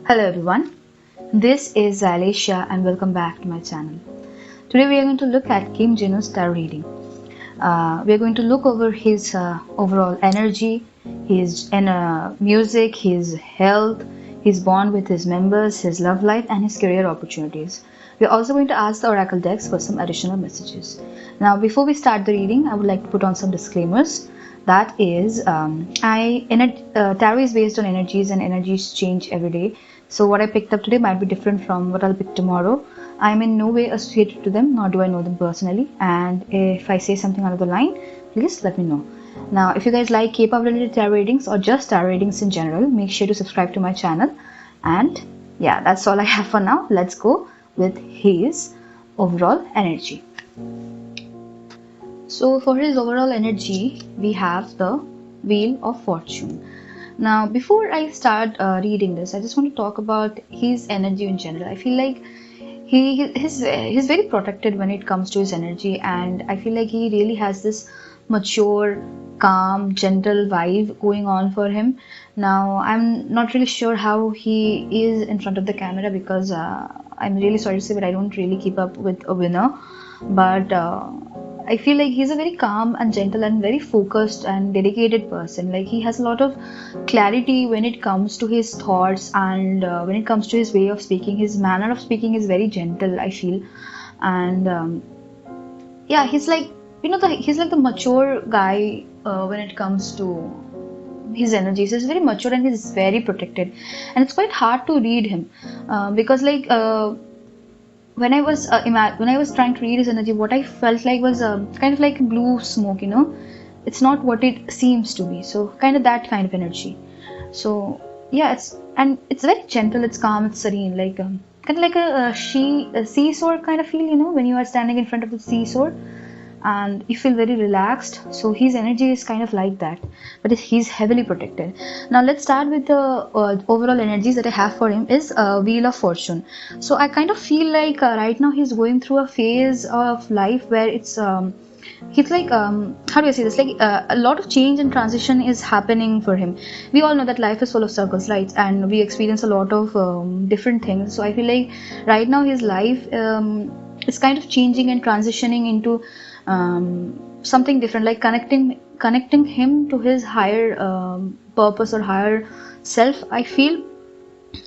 Hello everyone, this is Xylesia and welcome back to my channel. Today we are going to look at Kim Jinwoo's tarot reading. We are going to look over his overall energy, his music, his health, his bond with his members, his love life and his career opportunities. We are also going to ask the oracle decks for some additional messages. Now before we start the reading, I would like to put on some disclaimers. That is, tarot is based on energies and energies change every day. So what I picked up today might be different from what I'll pick tomorrow. I'm in no way associated to them, nor do I know them personally. And if I say something out of the line, please let me know. Now, if you guys like Kpop related tarot readings or just tarot readings in general, make sure to subscribe to my channel. And yeah, that's all I have for now. Let's go with his overall energy. So for his overall energy, we have the Wheel of Fortune. Now, before I start reading this, I just want to talk about his energy in general. I feel like he's very protected when it comes to his energy, and I feel like he really has this mature, calm, gentle vibe going on for him. Now, I'm not really sure how he is in front of the camera because I'm really sorry to say, but I don't really keep up with a winner. But I feel like he's a very calm and gentle and very focused and dedicated person. Like he has a lot of clarity when it comes to his thoughts and when it comes to his way of speaking. His manner of speaking is very gentle, I feel. And yeah, he's like, he's like the mature guy when it comes to his energies. He's very mature and he's very protected. And it's quite hard to read him because like when I was trying to read his energy, what I felt like was kind of like blue smoke, it's not what it seems to be. So kind of that kind of energy. So yeah, it's very gentle, it's calm, it's serene, like kind of like a seesaw kind of feel, when you are standing in front of the seesaw and you feel very relaxed. So his energy is kind of like that, but he's heavily protected. Now let's start with the overall energies that I have for him is Wheel of Fortune. So I kind of feel like right now he's going through a phase of life where it's he's like how do I say this, like a lot of change and transition is happening for him. We all know that life is full of circles, right? And we experience a lot of different things. So I feel like right now his life is kind of changing and transitioning into something different, like connecting him to his higher purpose or higher self, I feel.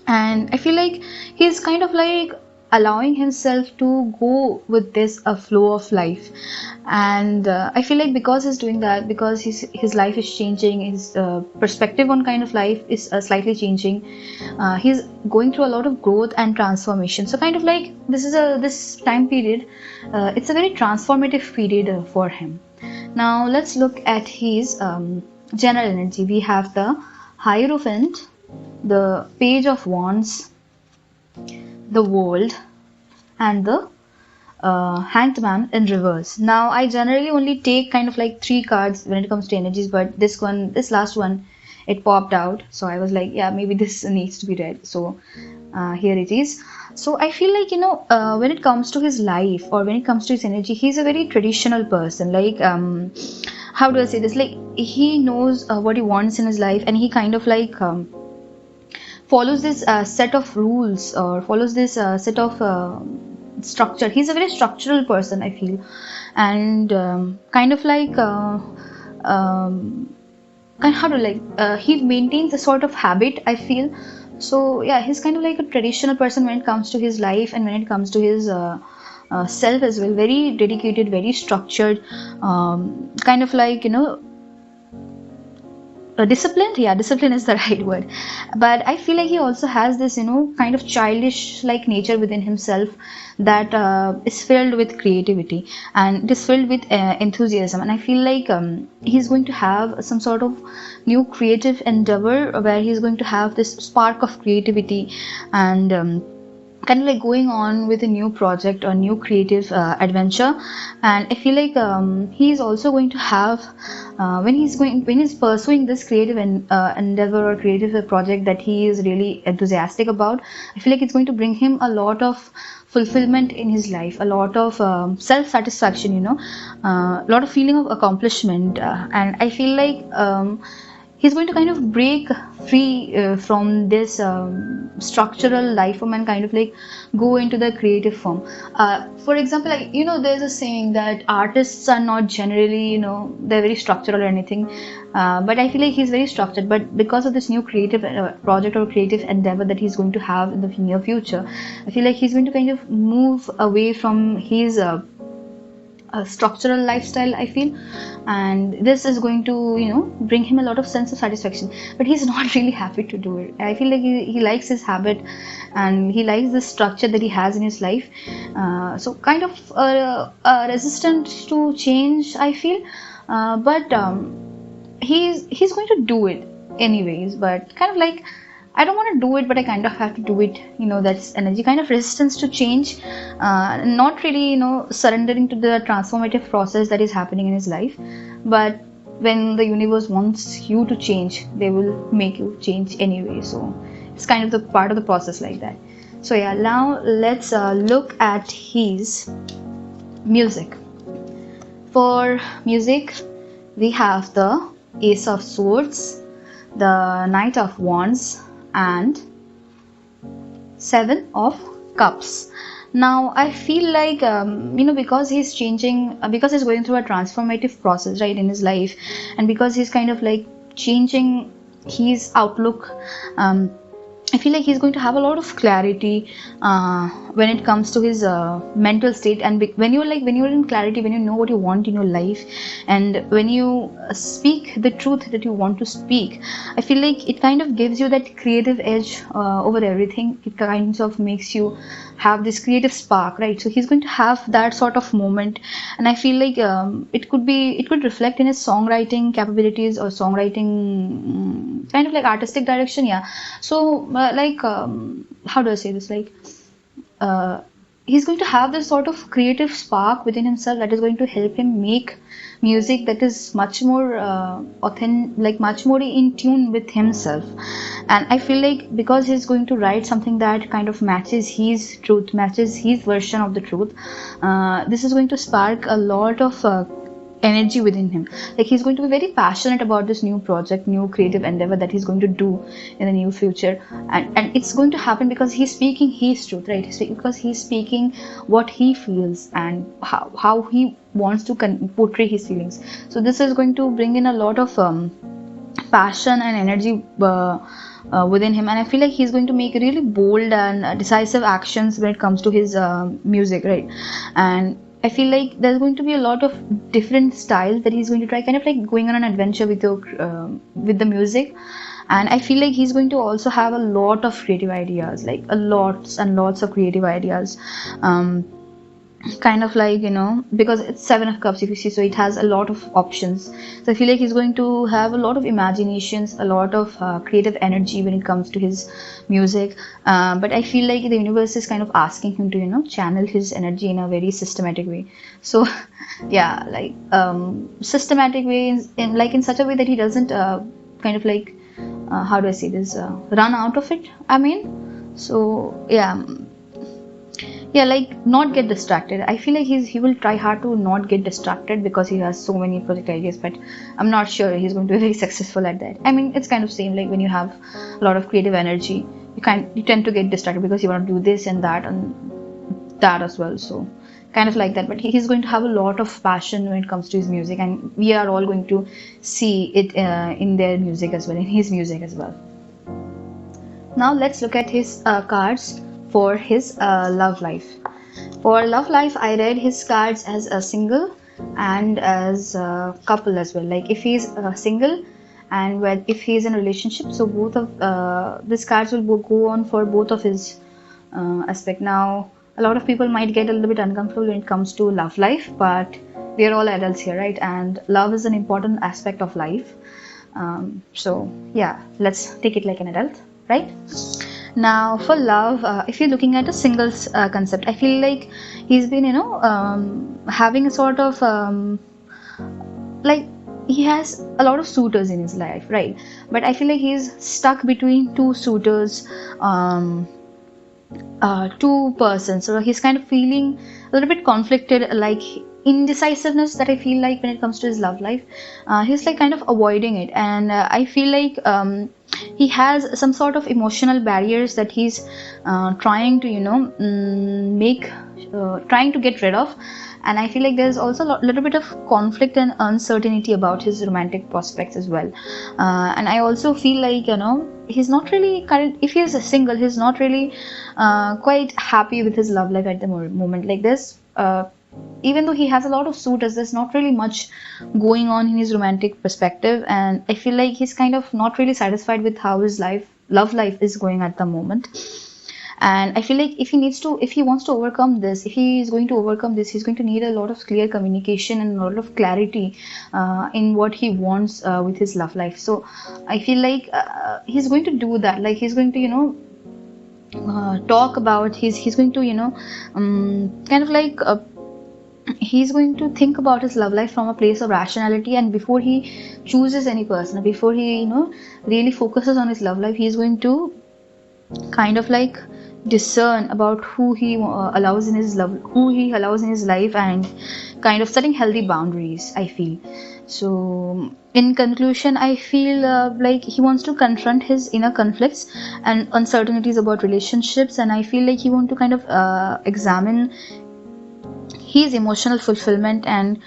And I feel like he's kind of like allowing himself to go with this flow of life. And I feel like because he's doing that, because his life is changing, his perspective on kind of life is slightly changing, he's going through a lot of growth and transformation. So kind of like this time period, it's a very transformative period for him. Now let's look at his general energy. We have the Hierophant, the Page of Wands, the World, and the Hanged Man in reverse. Now I generally only take kind of like 3 cards when it comes to energies, but this last one, it popped out, so I was like, yeah, maybe this needs to be read. So here it is. So I feel like when it comes to his life or when it comes to his energy, he's a very traditional person. Like how do I say this, like he knows what he wants in his life, and he kind of like follows this set of rules or follows this set of structure. He's a very structural person, I feel. And kind of like he maintains a sort of habit, I feel. So yeah, he's kind of like a traditional person when it comes to his life and when it comes to his self as well. Very dedicated, very structured, kind of like disciplined. Yeah, discipline is the right word. But I feel like he also has this kind of childish like nature within himself that is filled with creativity and it is filled with enthusiasm. And I feel like he's going to have some sort of new creative endeavor where he's going to have this spark of creativity and kind of like going on with a new project or new creative adventure. And I feel like he's also going to have when he's pursuing this creative endeavor or creative project that he is really enthusiastic about, I feel like it's going to bring him a lot of fulfillment in his life, a lot of self-satisfaction, a lot of feeling of accomplishment. And I feel like he's going to kind of break free from this structural life form and kind of like go into the creative form. For example, like, there's a saying that artists are not generally, they're very structural or anything, but I feel like he's very structured. But because of this new creative project or creative endeavor that he's going to have in the near future, I feel like he's going to kind of move away from his a structural lifestyle, I feel, and this is going to bring him a lot of sense of satisfaction, but he's not really happy to do it. I feel like he likes his habit and he likes the structure that he has in his life, so kind of resistant to change, I feel, but he's going to do it anyways, but kind of like, I don't want to do it, but I kind of have to do it. That's energy, kind of resistance to change, not really, surrendering to the transformative process that is happening in his life. But when the universe wants you to change, they will make you change anyway. So it's kind of the part of the process like that. So yeah, now let's look at his music. For music, we have the Ace of Swords, the Knight of Wands, and Seven of Cups. Now I feel like because he's changing, because he's going through a transformative process, right, in his life, and because he's kind of like changing his outlook, I feel like he's going to have a lot of clarity when it comes to his mental state. And when you're in clarity, when you know what you want in your life, and when you speak the truth that you want to speak, I feel like it kind of gives you that creative edge over everything. It kind of makes you have this creative spark, right? So he's going to have that sort of moment, and I feel like it could reflect in his songwriting capabilities or songwriting kind of like artistic direction. Yeah. So how do I say this, like he's going to have this sort of creative spark within himself that is going to help him make music that is much more authentic, like much more in tune with himself. And I feel like because he's going to write something that kind of matches his truth, matches his version of the truth, this is going to spark a lot of energy within him. Like he's going to be very passionate about this new project, new creative endeavor that he's going to do in the near future, and it's going to happen because he's speaking his truth, right? Because he's speaking what he feels and how he wants to portray his feelings. So this is going to bring in a lot of passion and energy within him, and I feel like he's going to make really bold and decisive actions when it comes to his music, right? And I feel like there's going to be a lot of different styles that he's going to try, kind of like going on an adventure with the music. And I feel like he's going to also have a lot of creative ideas, like a lots and lots of creative ideas. Kind of like, because it's Seven of Cups, if you see, so it has a lot of options. So I feel like he's going to have a lot of imaginations, a lot of creative energy when it comes to his music, but I feel like the universe is kind of asking him to channel his energy in a very systematic way. So yeah, like systematic way in such a way that he doesn't kind of like how do I say this, run out of it, I mean. So yeah, like not get distracted. I feel like he will try hard to not get distracted because he has so many project ideas, but I'm not sure he's going to be very successful at that. I mean, it's kind of same like when you have a lot of creative energy, you tend to get distracted because you want to do this and that as well. So kind of like that, but he's going to have a lot of passion when it comes to his music, and we are all going to see it in their music as well, in his music as well. Now let's look at his cards for his love life. For love life, I read his cards as a single and as a couple as well. Like if he's single and if he's in a relationship, so both of these cards will go on for both of his aspect. Now a lot of people might get a little bit uncomfortable when it comes to love life, but we are all adults here, right? And love is an important aspect of life. So yeah, let's take it like an adult, right? Now for love, if you're looking at a singles concept, I feel like he's been having a sort of like he has a lot of suitors in his life, right? But I feel like he's stuck between two suitors, two persons, so he's kind of feeling a little bit conflicted, like indecisiveness that I feel like when it comes to his love life. He's like kind of avoiding it, and I feel like he has some sort of emotional barriers that he's trying to, trying to get rid of. And I feel like there's also a little bit of conflict and uncertainty about his romantic prospects as well. And I also feel like, he's not really current. If he is a single, he's not really quite happy with his love life at the moment. Like this. Even though he has a lot of suitors, there's not really much going on in his romantic perspective, and I feel like he's kind of not really satisfied with how his love life is going at the moment. And I feel like if he wants to overcome this, if he is going to overcome this, he's going to need a lot of clear communication and a lot of clarity in what he wants with his love life. So I feel like he's going to do that. Like he's going to talk about he's going to kind of like he's going to think about his love life from a place of rationality, and before he chooses any person, before he really focuses on his love life, he's going to kind of like discern about who he allows in his life, and kind of setting healthy boundaries, I feel. So in conclusion, I feel like he wants to confront his inner conflicts and uncertainties about relationships, and I feel like he wants to kind of examine his emotional fulfillment and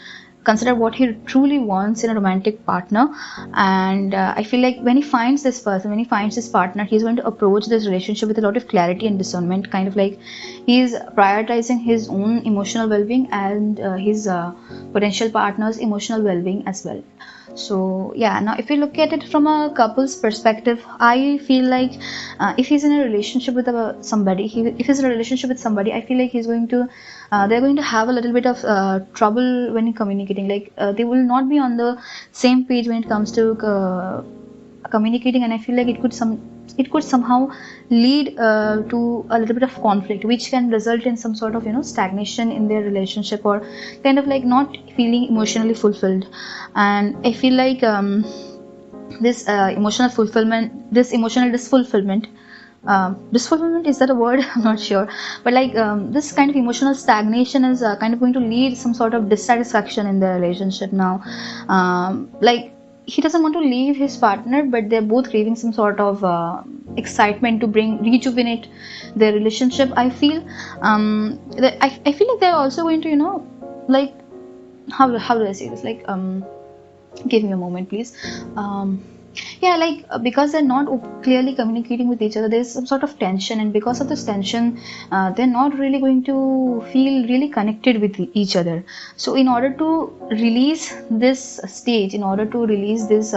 consider what he truly wants in a romantic partner. And I feel like when he finds this partner, he's going to approach this relationship with a lot of clarity and discernment, kind of like he's prioritizing his own emotional well-being and his potential partner's emotional well-being as well. So yeah, now if we look at it from a couple's perspective, I feel like if he's in a relationship with somebody, if he's in a relationship with somebody, I feel like they're going to have a little bit of trouble when communicating. Like they will not be on the same page when it comes to communicating, and I feel like it could somehow lead to a little bit of conflict, which can result in some sort of stagnation in their relationship, or kind of like not feeling emotionally fulfilled. And I feel like this emotional disfulfillment, is that a word? I'm not sure, but like this kind of emotional stagnation is kind of going to lead some sort of dissatisfaction in their relationship. Now like he doesn't want to leave his partner, but they're both craving some sort of excitement to rejuvenate their relationship. I feel I feel like they're also going to like how do I say this, like give me a moment please. Yeah, like because they're not clearly communicating with each other, there's some sort of tension, and because of this tension they're not really going to feel really connected with each other. So in order to release this stage, in order to release this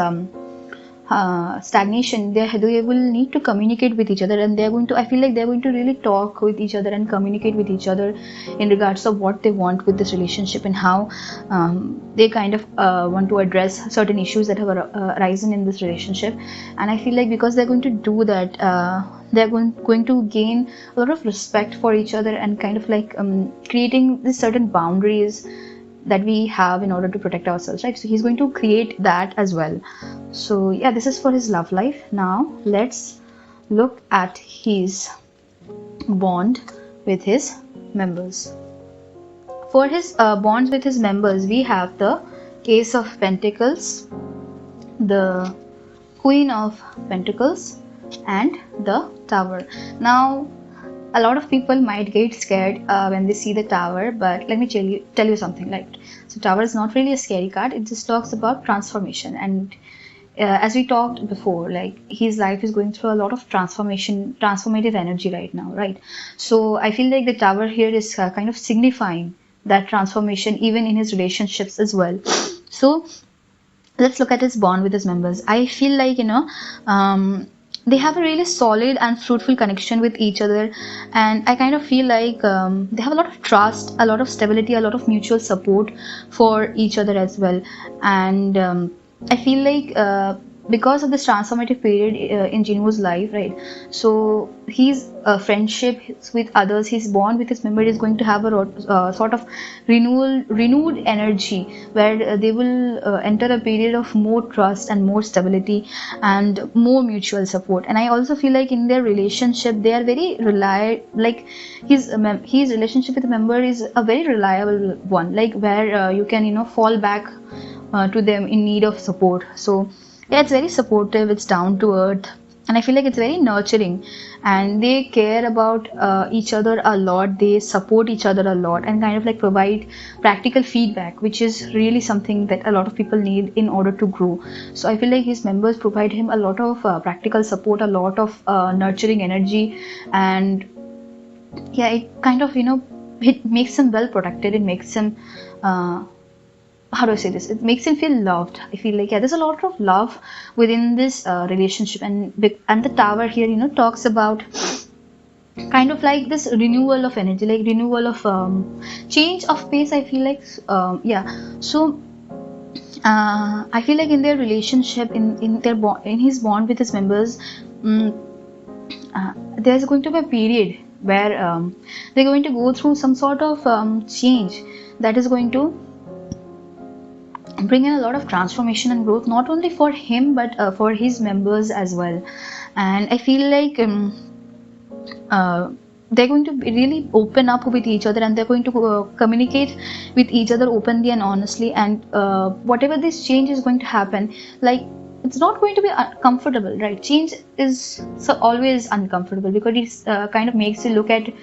stagnation, they will need to communicate with each other, and I feel like they're going to really talk with each other and communicate with each other in regards of what they want with this relationship, and how they kind of want to address certain issues that have arisen in this relationship. And I feel like because they're going to do that, they're going to gain a lot of respect for each other, and kind of like creating these certain boundaries that we have in order to protect ourselves, right? So he's going to create that as well. So yeah, this is for his love life. Now let's look at his bond with his members. For his bonds with his members, we have the Ace of Pentacles, the Queen of Pentacles, and the Tower. Now a lot of people might get scared when they see the Tower, but let me tell you something. Like, so Tower is not really a scary card. It just talks about transformation, and as we talked before, like his life is going through a lot of transformative energy right now, right? So I feel like the Tower here is kind of signifying that transformation even in his relationships as well. So let's look at his bond with his members. I feel like they have a really solid and fruitful connection with each other, and I kind of feel like they have a lot of trust, a lot of stability, a lot of mutual support for each other as well. And I feel like because of this transformative period in Jinwoo's life, right? So his friendship with others, his bond with his member is going to have a sort of renewed energy, where they will enter a period of more trust and more stability and more mutual support. And I also feel like in their relationship, they are very like his relationship with the member is a very reliable one, like where you can fall back to them in need of support. So yeah, it's very supportive, it's down to earth, and I feel like it's very nurturing, and they care about each other a lot. They support each other a lot and kind of like provide practical feedback, which is really something that a lot of people need in order to grow. So I feel like his members provide him a lot of practical support, a lot of nurturing energy, and yeah, it kind of it makes him well protected. It makes him how do I say this? It makes him feel loved. I feel like, yeah, there's a lot of love within this relationship, and the tower here, talks about kind of like this renewal of energy, like renewal of change of pace. I feel like, yeah. So I feel like in their relationship, in his bond with his members, there's going to be a period where they're going to go through some sort of change that is going to bring in a lot of transformation and growth, not only for him but for his members as well. And I feel like they're going to really open up with each other, and they're going to communicate with each other openly and honestly, and whatever this change is going to happen, like it's not going to be comfortable, right? Change is always uncomfortable because it kind of makes you look at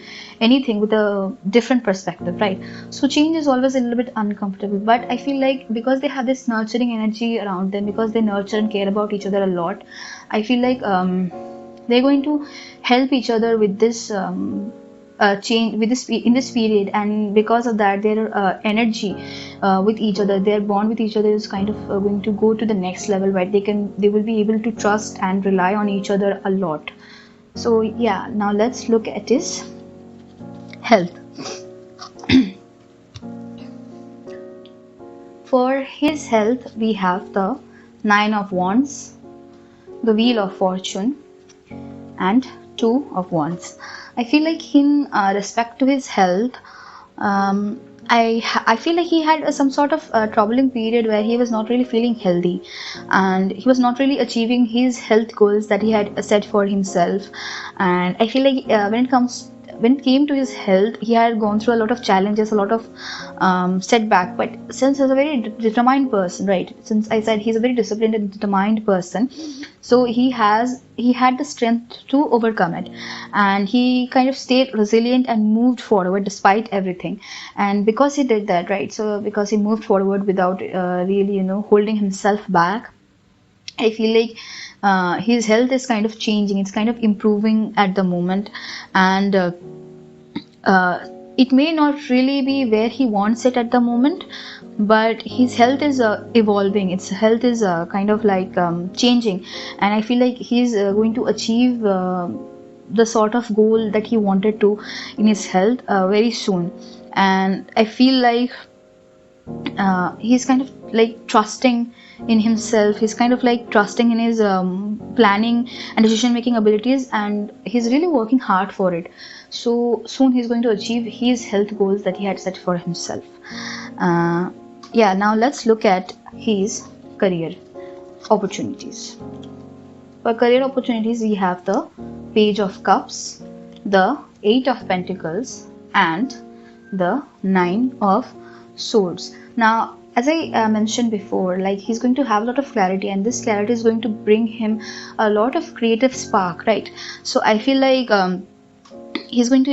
anything with a different perspective, right? So change is always a little bit uncomfortable, but I feel like because they have this nurturing energy around them, because they nurture and care about each other a lot, I feel like they're going to help each other with this change with this in this period. And because of that, their energy with each other, their bond with each other is kind of going to go to the next level, where they will be able to trust and rely on each other a lot. So yeah, now let's look at his health. For his health, we have the Nine of Wands, the Wheel of Fortune, and Two of Wands. I feel like in respect to his health, I feel like he had some sort of troubling period where he was not really feeling healthy, and he was not really achieving his health goals that he had set for himself. And I feel like when it came to his health, he had gone through a lot of challenges, a lot of setback. But since he's a very determined person, right? Since I said he's a very disciplined and determined person, so he had the strength to overcome it, and he kind of stayed resilient and moved forward despite everything. And because he did that, right? So because he moved forward without really, holding himself back, I feel like his health is kind of changing. It's kind of improving at the moment, and it may not really be where he wants it at the moment, but his health is evolving. Its health is kind of like changing, and I feel like he's going to achieve the sort of goal that he wanted to in his health very soon. And I feel like he's kind of like trusting in himself. He's kind of like trusting in his planning and decision making abilities, and he's really working hard for it. So soon he's going to achieve his health goals that he had set for himself. Yeah, now let's look at his career opportunities. For career opportunities, we have the Page of Cups, the Eight of Pentacles, and the Nine of Swords. Now, as I mentioned before, like he's going to have a lot of clarity, and this clarity is going to bring him a lot of creative spark, right? So I feel like he's going to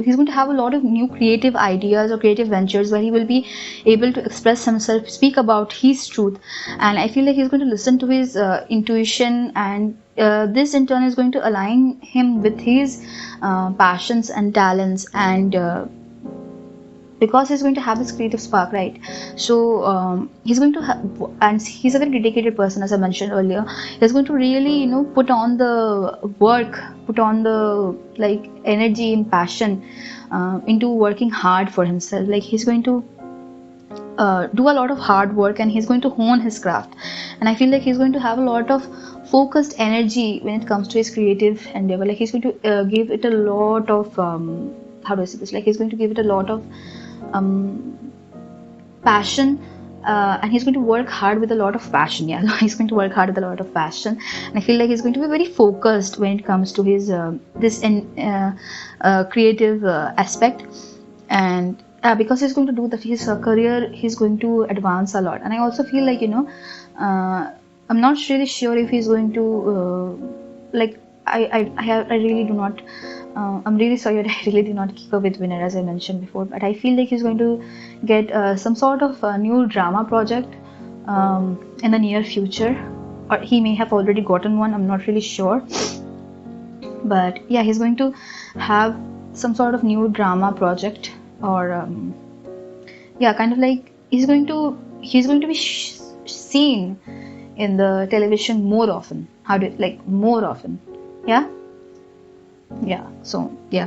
he's going to have a lot of new creative ideas or creative ventures where he will be able to express himself, speak about his truth. And I feel like he's going to listen to his intuition, and this in turn is going to align him with his passions and talents, and because he's going to have this creative spark, right? So he's going to have, and he's a very dedicated person, as I mentioned earlier. He's going to really, put on the work, put on the like energy and passion into working hard for himself. Like he's going to do a lot of hard work, and he's going to hone his craft. And I feel like he's going to have a lot of focused energy when it comes to his creative endeavor. Like he's going to give it a lot of how do I say this? Like he's going to give it a lot of um, passion, and he's going to work hard with a lot of passion. Yeah, he's going to work hard with a lot of passion, and I feel like he's going to be very focused when it comes to his creative aspect. And because he's going to do that, his career, he's going to advance a lot. And I also feel like, I'm not really sure if he's going to like I really do not I'm really sorry that I really did not keep up with Winner, as I mentioned before, but I feel like he's going to get some sort of new drama project in the near future, or he may have already gotten one, I'm not really sure. But yeah, he's going to have some sort of new drama project, or yeah, kind of like he's going to be seen in the television more often. How do like more often? Yeah, yeah. So yeah,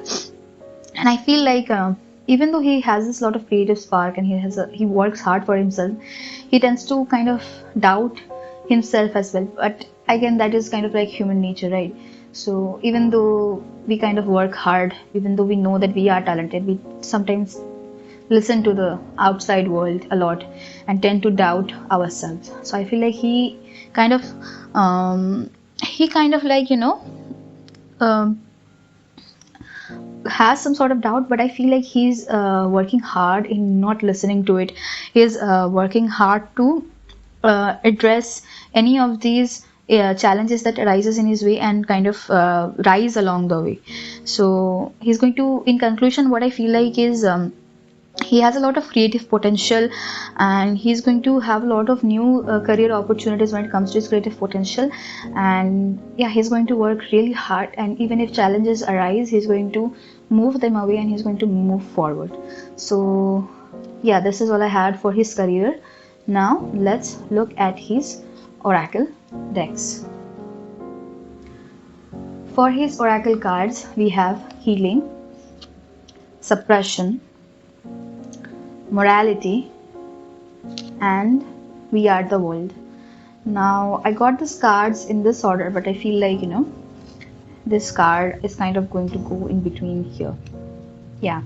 and I feel like even though he has this lot of creative spark, and he works hard for himself, he tends to kind of doubt himself as well. But again, that is kind of like human nature, right? So even though we kind of work hard, even though we know that we are talented, we sometimes listen to the outside world a lot and tend to doubt ourselves. So I feel like kind of he kind of like um, has some sort of doubt, but I feel like he's working hard in not listening to it. He's working hard to address any of these challenges that arises in his way, and kind of rise along the way. So he's going to, in conclusion, what I feel like is he has a lot of creative potential, and he's going to have a lot of new career opportunities when it comes to his creative potential. And yeah, he's going to work really hard, and even if challenges arise, he's going to move them away, and he's going to move forward. So yeah, this is all I had for his career. Now let's look at his oracle decks. For his oracle cards, we have healing, suppression, morality, and we are the world. Now I got these cards in this order, but I feel like this card is kind of going to go in between here. Yeah,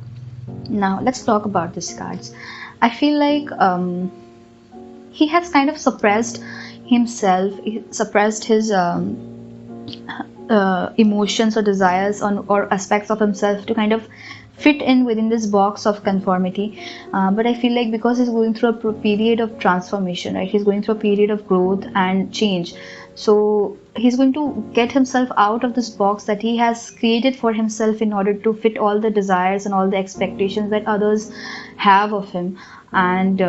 now let's talk about these cards. I feel like he has kind of suppressed himself, suppressed his emotions or desires or aspects of himself to kind of fit in within this box of conformity. But I feel like because he's going through a period of transformation, right? He's going through a period of growth and change. So he's going to get himself out of this box that he has created for himself in order to fit all the desires and all the expectations that others have of him. And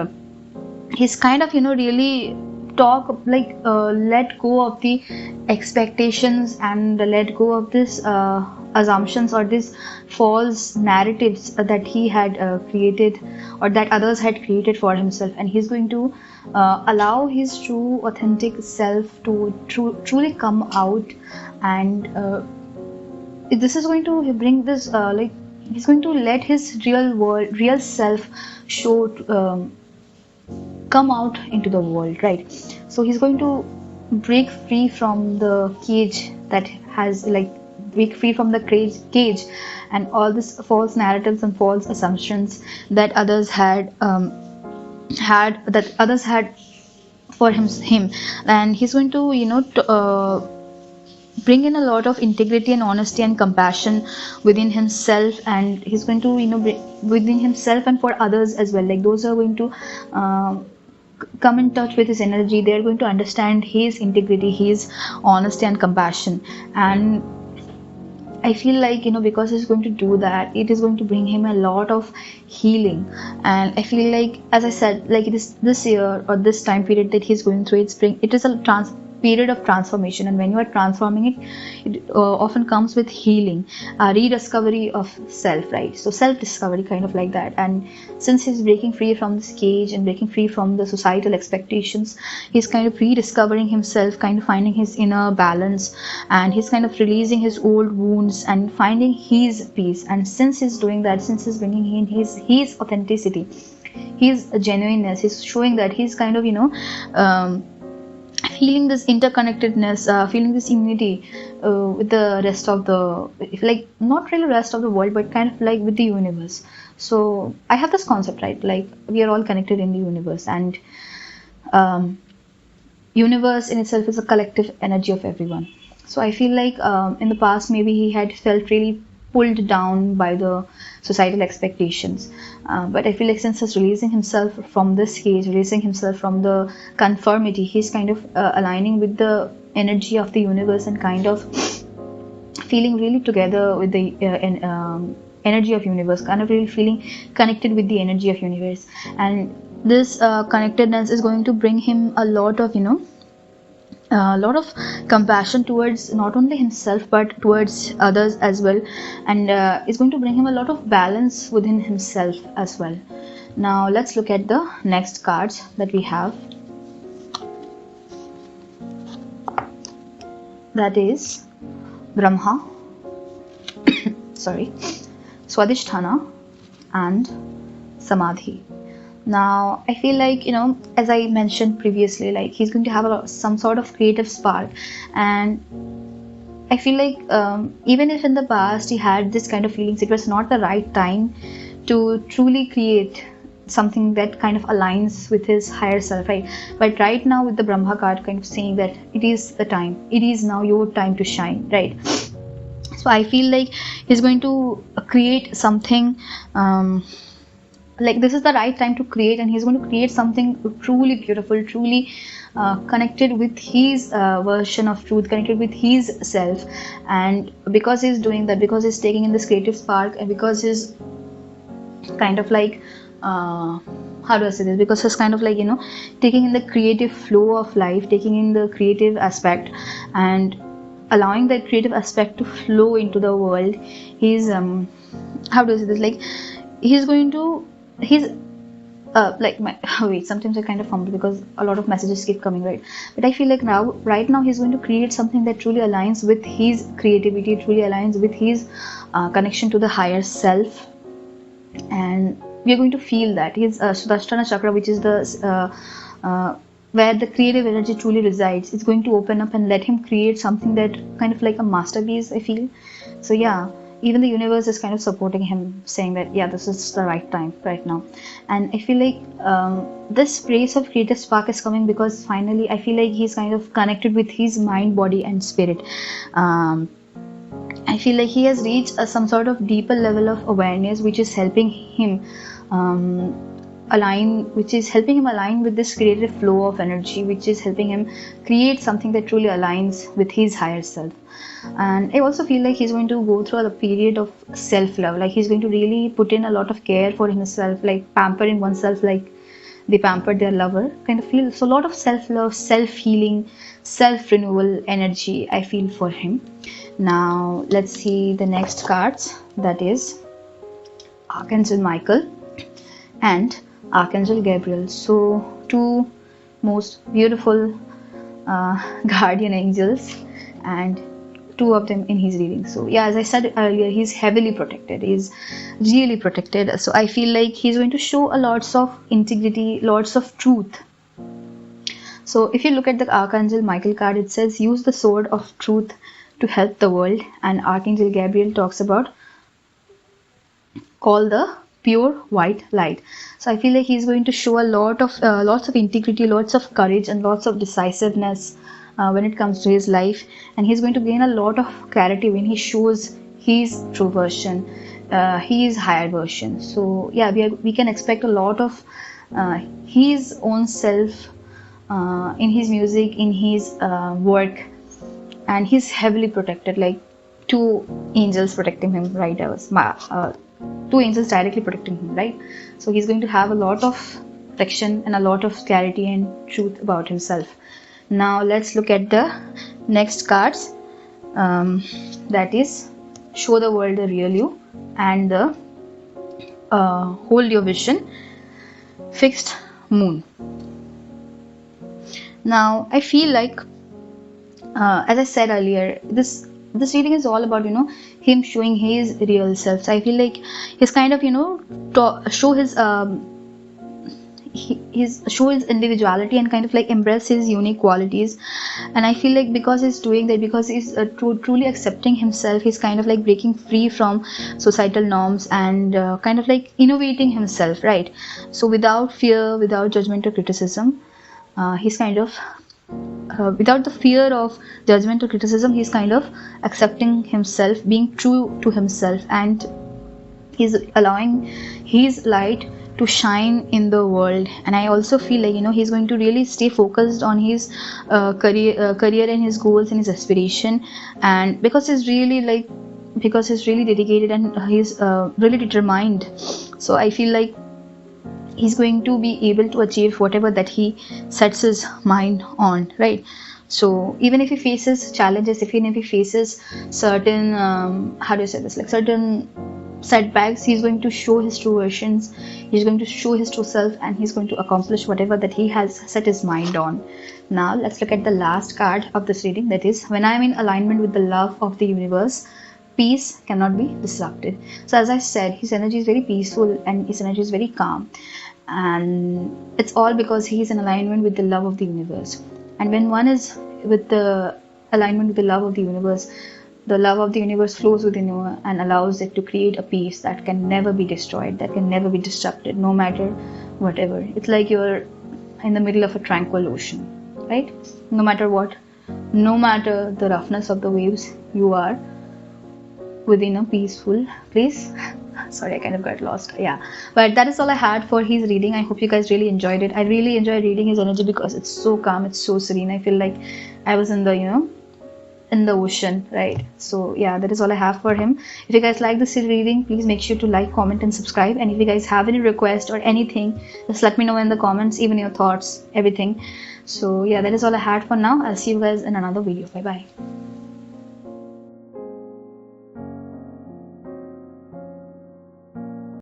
he's kind of really let go of the expectations, and let go of this assumptions or these false narratives that he had created, or that others had created for himself. And he's going to allow his true authentic self to truly come out. And this is going to bring this he's going to let his real self show come out into the world, right? So he's going to break free from the cage that has break free from the cage and all these false narratives and false assumptions that others had for him. And he's going to bring in a lot of integrity and honesty and compassion within himself, and he's going to within himself and for others as well. Like those are going to come in touch with his energy. They are going to understand his integrity, his honesty and compassion. And I feel like because he's going to do that, it is going to bring him a lot of healing. And I feel like, as I said, like it is this year or this time period that he's going through, it is a period of transformation. And when you are transforming it often comes with healing, rediscovery of self, right? So self-discovery, kind of like that. And since he's breaking free from this cage and breaking free from the societal expectations, he's kind of rediscovering himself, kind of finding his inner balance, and he's kind of releasing his old wounds and finding his peace. And since he's doing that, since he's bringing in his authenticity, his genuineness. He's showing that he's kind of, feeling this interconnectedness, feeling this unity with the rest of the, like, not really rest of the world, but kind of like with the universe. So I have this concept, right? Like, we are all connected in the universe, and universe in itself is a collective energy of everyone. So I feel like in the past maybe he had felt really pulled down by the societal expectations, but I feel like since he's releasing himself from this cage, releasing himself from the conformity, he's kind of aligning with the energy of the universe and kind of feeling really together with the energy of universe, kind of really feeling connected with the energy of universe. And this connectedness is going to bring him a lot of, a lot of compassion towards not only himself but towards others as well, and it's going to bring him a lot of balance within himself as well. Now let's look at the next cards that we have. That is Brahma, sorry, Swadhisthana and Samadhi. Now I feel like, as I mentioned previously, like he's going to have some sort of creative spark, and I feel like even if in the past he had this kind of feelings, it was not the right time to truly create something that kind of aligns with his higher self, right? But right now with the Brahma card kind of saying that it is the time, it is now your time to shine, right? So I feel like he's going to create something, like this is the right time to create, and he's going to create something truly beautiful, truly connected with his version of truth, connected with his self. And because he's doing that, because he's taking in this creative spark, and because he's kind of like how do I say this, because he's kind of like, taking in the creative flow of life, taking in the creative aspect and allowing that creative aspect to flow into the world. He's how do I say this, like he's going to, he's wait, sometimes I kind of fumble because a lot of messages keep coming, right? But I feel like right now he's going to create something that truly aligns with his creativity, truly aligns with his connection to the higher self. And we are going to feel that his Sudashthana chakra, which is the where the creative energy truly resides, it's going to open up and let him create something that kind of like a masterpiece, I feel. So yeah, even the universe is kind of supporting him, saying that yeah, this is the right time right now. And I feel like this race of creative spark is coming because finally I feel like he's kind of connected with his mind, body and spirit. I feel like he has reached some sort of deeper level of awareness, which is helping him align with this creative flow of energy, which is helping him create something that truly aligns with his higher self. And I also feel like he's going to go through a period of self-love, like he's going to really put in a lot of care for himself, like pampering oneself like they pampered their lover, kind of feel. So a lot of self-love, self-healing, self-renewal energy I feel for him. Now let's see the next cards, that is Archangel Michael and Archangel Gabriel. So two most beautiful guardian angels, and two of them in his reading. So yeah, as I said earlier, he's heavily protected, he's really protected. So I feel like he's going to show a lots of integrity, lots of truth. So if you look at the Archangel Michael card, it says use the sword of truth to help the world, and Archangel Gabriel talks about call the pure white light. So I feel like he's going to show a lots of integrity, lots of courage and lots of decisiveness when it comes to his life, and he's going to gain a lot of clarity when he shows his true version, his higher version. So yeah, we can expect a lot of his own self in his music, in his work, and he's heavily protected, like two angels protecting him, right? Two angels directly protecting him, right? So he's going to have a lot of protection and a lot of clarity and truth about himself. Now let's look at the next cards, that is show the world the real you and the hold your vision, fixed moon. Now I feel like as I said earlier, this reading is all about him showing his real self. So I feel like he's kind of show his he's show his individuality and kind of like embrace his unique qualities. And I feel like because he's doing that, because he's truly accepting himself, he's kind of like breaking free from societal norms and kind of like innovating himself, right? So without fear, without judgment or criticism, he's kind of without the fear of judgment or criticism, he's kind of accepting himself, being true to himself, and he's allowing his light to shine in the world. And I also feel like, you know, he's going to really stay focused on his career and his goals and his aspiration. And because he's really dedicated and he's really determined, so I feel like he's going to be able to achieve whatever that he sets his mind on, right? So even if he faces challenges, even if he faces certain how do you say this, like certain setbacks, he's going to show his true versions, he's going to show his true self, and he's going to accomplish whatever that he has set his mind on. Now let's look at the last card of this reading, that is, when I'm in alignment with the love of the universe, peace cannot be disrupted. So as I said, his energy is very peaceful and his energy is very calm, and it's all because he's in alignment with the love of the universe. And when one is with the alignment with the love of the universe, the love of the universe flows within you and allows it to create a peace that can never be destroyed, that can never be disrupted, no matter whatever. It's like you're in the middle of a tranquil ocean, right? No matter what, no matter the roughness of the waves, you are within a peaceful place. Sorry, I kind of got lost. Yeah, but that is all I had for his reading. I hope you guys really enjoyed it. I really enjoy reading his energy because it's so calm, it's so serene. I feel like I was in the, you know, in the ocean, right? So yeah, that is all I have for him. If you guys like this reading, please make sure to like, comment and subscribe. And if you guys have any request or anything, just let me know in the comments, even your thoughts, everything. So yeah, that is all I had for now. I'll see you guys in another video. Bye bye.